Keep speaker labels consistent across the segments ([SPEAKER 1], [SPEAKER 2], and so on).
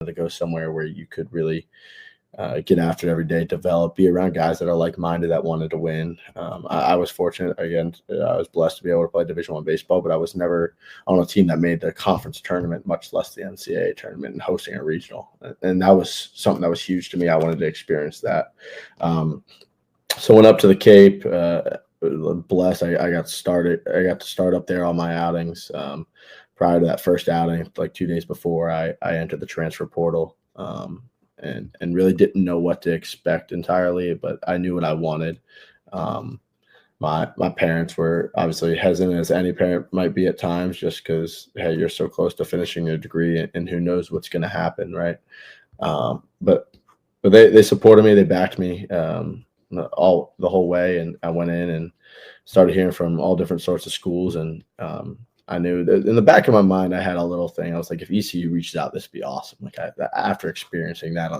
[SPEAKER 1] to go somewhere where you could really get after it every day, develop, be around guys that are like-minded that wanted to win. I was fortunate. Again, I was blessed to be able to play Division I baseball, but I was never on a team that made the conference tournament, much less the NCAA tournament and hosting a regional. And that was something that was huge to me. I wanted to experience that. So went up to the Cape. Blessed. I got to start up there on my outings. Prior to that first outing, like 2 days before, I entered the transfer portal. And really didn't know what to expect entirely, but I knew what I wanted. My parents were obviously hesitant, as any parent might be at times, just because, hey, you're so close to finishing your degree, and who knows what's going to happen, right? But they supported me, they backed me the whole way, and I went in and started hearing from all different sorts of schools, and I knew that in the back of my mind, I had a little thing. I was like, if ECU reaches out, this would be awesome. Like after experiencing that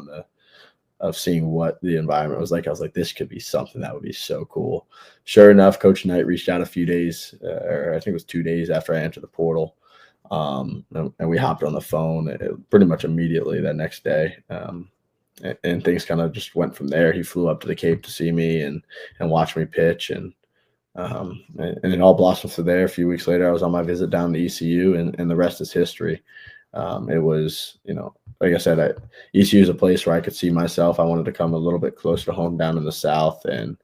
[SPEAKER 1] of seeing what the environment was like, I was like, this could be something that would be so cool. Sure enough, Coach Knight reached out a few days, or I think it was 2 days after I entered the portal. And we hopped on the phone pretty much immediately that next day. And things kind of just went from there. He flew up to the Cape to see me and watch me pitch, and it all blossomed from there. A few weeks later, I was on my visit down to ECU, and the rest is history. It was, like I said, ECU is a place where I could see myself. I wanted to come a little bit closer to home down in the South, and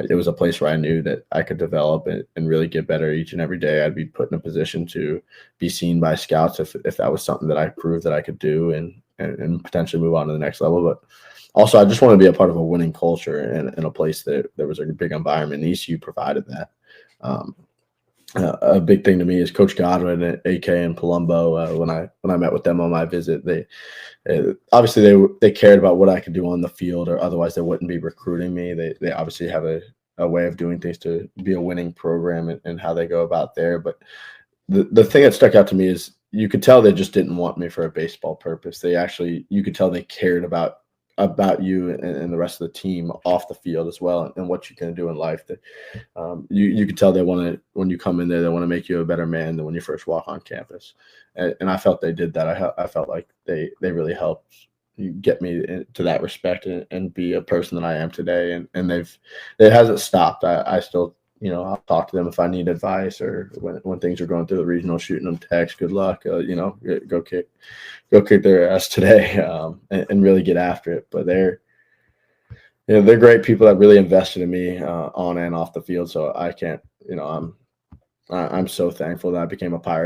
[SPEAKER 1] it was a place where I knew that I could develop and really get better each and every day. I'd be put in a position to be seen by scouts if that was something that I proved that I could do, and potentially move on to the next level. But also, I just want to be a part of a winning culture in a place that there was a big environment. And ECU provided that. A big thing to me is Coach Godwin at AK in Palumbo. When I met with them on my visit, they obviously they cared about what I could do on the field, or otherwise they wouldn't be recruiting me. They obviously have a way of doing things to be a winning program and how they go about there. But the thing that stuck out to me is you could tell they just didn't want me for a baseball purpose. You could tell they cared about you and the rest of the team off the field as well, and what you can do in life. That you could tell they want to, when you come in there, they want to make you a better man than when you first walk on campus. And I felt they did that. I felt like they really helped get me to that respect and be a person that I am today. And it hasn't stopped. I still, I'll talk to them if I need advice, or when things are going through the regional, shooting them text, good luck, go kick their ass today, and really get after it. But they're great people that really invested in me on and off the field. So I can't, I'm so thankful that I became a Pirate.